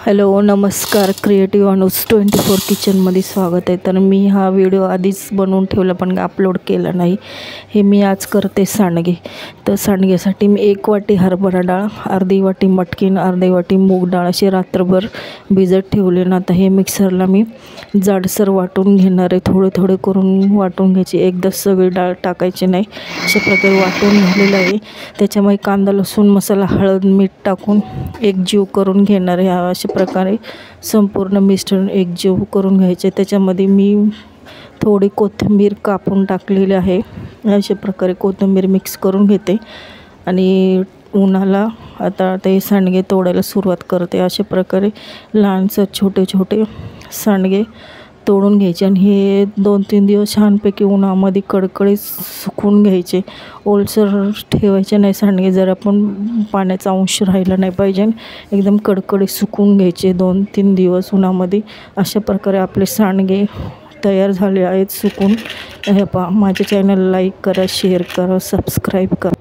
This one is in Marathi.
हॅलो नमस्कार, क्रिएटिव्ह अनुज 24 किचनमध्ये स्वागत आहे। तर मी हा व्हिडिओ आधीच बनवून ठेवला पण अपलोड केला नाही। हे मी आज करते सांडगे। तर सांडगेसाठी मी 1 वाटी हरभरा डाळ, अर्धी वाटी मटकी, अर्धी वाटी मूग डाळ अशी रात्रभर भिजत ठेवले ना। आता हे मिक्सरला मी जाडसर वाटून घेणार आहे। थोडे थोडे करून वाटून घ्यायची, एकदाच सगळी डाळ टाकायची नाही। अशा प्रकारे वाटून घेतलेलं आहे। त्याच्यामध्ये कांदा, लसूण, मसाला, हळद, मीठ टाकून एकजीव करून घेणार आहे। अशा प्रकारे संपूर्ण मिश्रण एकजीव करून घ्यायचे। त्याच्यामध्ये मी थोडी कोथिंबीर कापून टाकलेली आहे। अशा प्रकारे कोथिंबीर मिक्स करून घेते आणि उन्हाला आता ते सांडगे तोडायला सुरुवात करते। अशा प्रकारे लहानसर छोटे छोटे सांडगे तोडून घ्यायचे आणि हे 2-3 दिवस छानपैकी उन्हामध्ये कडकडीत सुकून घ्यायचे। ओलसर ठेवायचे नाही सांडगे, जर आपण पाण्याचा अंश राहिला नाही पाहिजे, एकदम कडकडीत सुकून घ्यायचे 2-3 दिवस उन्हामध्ये। अशा प्रकारे आपले सांडगे तयार झाले आहेत सुकून। हे पहा, माझ्या चॅनल लाईक करा, शेअर करा, सबस्क्राईब करा।